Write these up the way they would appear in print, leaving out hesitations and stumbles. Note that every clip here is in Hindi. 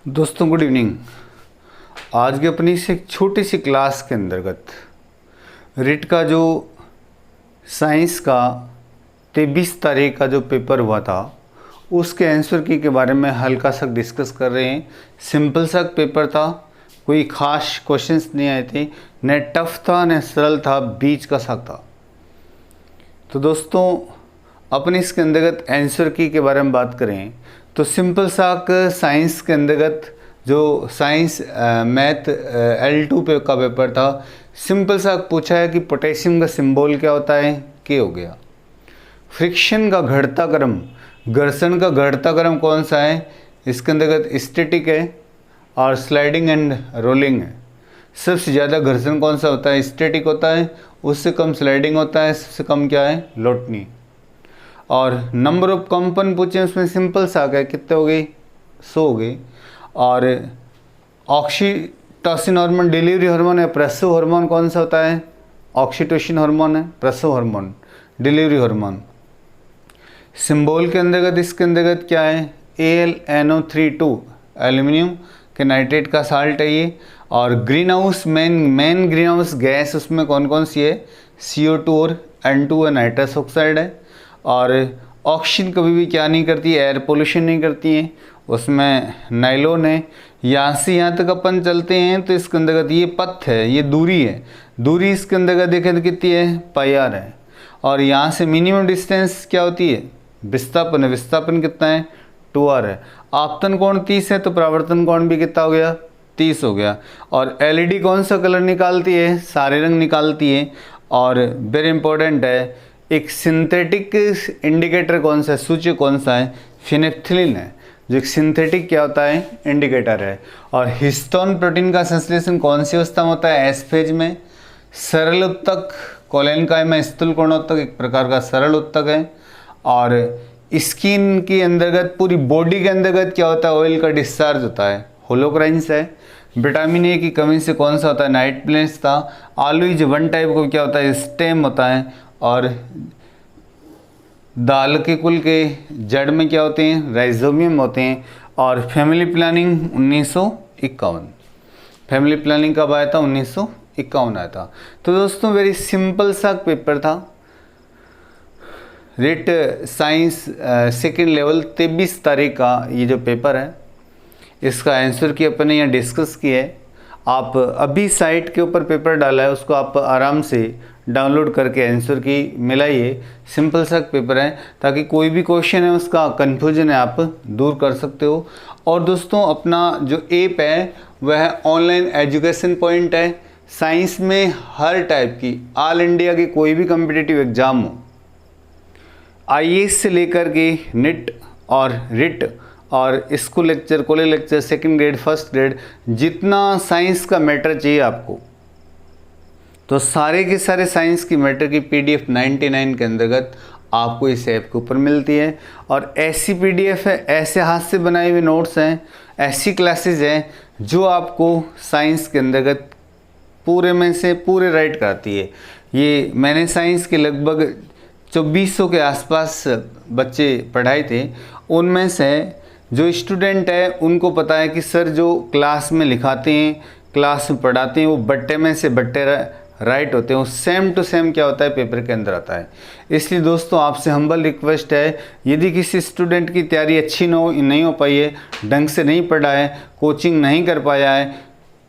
दोस्तों गुड इवनिंग। आज की अपनी से एक छोटी सी क्लास के अंतर्गत रिट का जो साइंस का 23 तारीख का जो पेपर हुआ था उसके आंसर की के बारे में हल्का सा डिस्कस कर रहे हैं। सिंपल सा पेपर था, कोई ख़ास क्वेश्चंस नहीं आए थे, न टफ था न सरल था, बीच का सा था। तो दोस्तों अपने इसके अंतर्गत आंसर की के बारे में बात करें तो सिंपल सा साइंस के अंतर्गत जो साइंस मैथ L2 पे का पेपर था, सिंपल सा पूछा है कि पोटेशियम का सिंबल क्या होता है, के हो गया। फ्रिक्शन का घटता क्रम, घर्षण का घटता क्रम कौन सा है, इसके अंतर्गत स्टैटिक है और स्लाइडिंग एंड रोलिंग है। सबसे ज़्यादा घर्षण कौन सा होता है, स्टैटिक होता है, उससे कम स्लाइडिंग होता है, सबसे कम क्या है, लोटनी। और नंबर ऑफ कंपन पूछे उसमें सिंपल सा है, कितने हो गई, 100 हो गई। और ऑक्सीटोसिन हार्मोन डिलीवरी हार्मोन है, प्रसव हार्मोन कौन सा होता है, ऑक्सीटोसिन हार्मोन है, प्रसव हार्मोन, डिलीवरी हार्मोन। सिंबल के अंतर्गत इसके अंतर्गत क्या है, AlNO32 एल्यूमिनियम के नाइट्रेट का साल्ट है ये। और green house main green house gas उसमें कौन कौन सी है, CO2 और N2 है, नाइट्रस ऑक्साइड है। और ऑक्सीजन कभी भी क्या नहीं करती, एयर पोल्यूशन नहीं करती है, उसमें नाइलोन है। यहाँ से यहाँ तक अपन चलते हैं तो इसके अंतर्गत ये पथ है, ये दूरी है, दूरी इसके अंतर्गत देखें तो कितनी है, πr है। और यहाँ से मिनिमम डिस्टेंस क्या होती है, विस्थापन है, विस्थापन कितना है, 2r है। आपतन कोण 30 है तो परावर्तन कोण भी कितना हो गया, 30 हो गया। और LED कौन सा कलर निकालती है, सारे रंग निकालती है। और वेरी इंपॉर्टेंट है, एक सिंथेटिक इंडिकेटर कौन सा है, सूचक कौन सा है, फिनेप्थिलिन है, जो एक सिंथेटिक क्या होता है, इंडिकेटर है। और हिस्टोन प्रोटीन का संश्लेषण कौन सी अवस्था में होता है, एस फेज में। सरल उत्तक कोलेनकाय में स्थूल कोणोत्तक एक प्रकार का सरल उत्तक है। और स्किन के अंतर्गत पूरी बॉडी के अंतर्गत क्या होता है, ऑयल का डिस्चार्ज होता है, होलोक्राइंस है। विटामिन ए की कमी से कौन सा होता है, नाइट ब्लेंस था। आलूज 1 टाइप को क्या होता है, स्टेम होता है। और दाल के कुल के जड़ में क्या होते हैं, राइजोबियम होते हैं। और फैमिली प्लानिंग 1951, फैमिली प्लानिंग कब आया था, 1951 आया था। तो दोस्तों वेरी सिंपल सा पेपर था, रिट साइंस सेकेंड लेवल 23 तारीख का ये जो पेपर है, इसका आंसर की अपने यहाँ डिस्कस किया है। आप अभी साइट के ऊपर पेपर डाला है, उसको आप आराम से डाउनलोड करके आंसर की मिलाइए। सिंपल सा पेपर है, ताकि कोई भी क्वेश्चन है उसका कन्फ्यूजन है आप दूर कर सकते हो। और दोस्तों अपना जो ऐप है वह ऑनलाइन एजुकेशन पॉइंट है। साइंस में हर टाइप की ऑल इंडिया की कोई भी कम्पिटिटिव एग्ज़ाम हो, IAS से लेकर के NET और RIT और school lecture, college lecture, second grade, first grade, जितना साइंस का मैटर चाहिए आपको, तो सारे के सारे साइंस की मैटर की PDF 99 के अंतर्गत आपको इस ऐप के ऊपर मिलती है। और ऐसी PDF है, ऐसे हाथ से बनाए हुए नोट्स हैं, ऐसी क्लासेस हैं जो आपको साइंस के अंतर्गत पूरे में से पूरे राइट कराती है। ये मैंने साइंस के लगभग 2400 के आसपास बच्चे पढ़ाए थे। उनमें से जो स्टूडेंट है उनको पता है कि सर जो क्लास में लिखाते हैं, क्लास में पढ़ाते हैं, वो बट्टे में से बट्टे राइट होते हैं, वो सेम टू सेम क्या होता है, पेपर के अंदर आता है। इसलिए दोस्तों आपसे हम्बल रिक्वेस्ट है, यदि किसी स्टूडेंट की तैयारी अच्छी नहीं हो पाई है, ढंग से नहीं पढ़ा है, कोचिंग नहीं कर पाया है,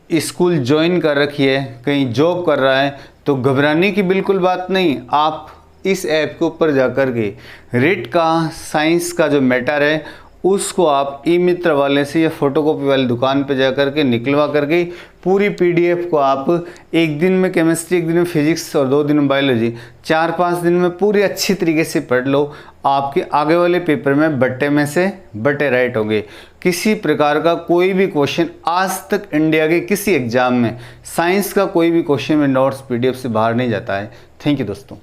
स्कूल ज्वाइन कर रखी है, कहीं जॉब कर रहा है, तो घबराने की बिल्कुल बात नहीं। आप इस ऐप के ऊपर जाकर के रिट का साइंस का जो मैटर है उसको आप ई मित्र वाले से या फोटोकॉपी वाली दुकान पे जा करके निकलवा करके पूरी PDF को आप एक दिन में केमिस्ट्री, एक दिन में फिजिक्स और 2 दिन में बायोलॉजी, 4-5 दिन में पूरी अच्छी तरीके से पढ़ लो। आपके आगे वाले पेपर में बट्टे में से बट्टे राइट होंगे। किसी प्रकार का कोई भी क्वेश्चन आज तक इंडिया के किसी एग्जाम में साइंस का कोई भी क्वेश्चन में नोट्स PDF से बाहर नहीं जाता है। थैंक यू दोस्तों।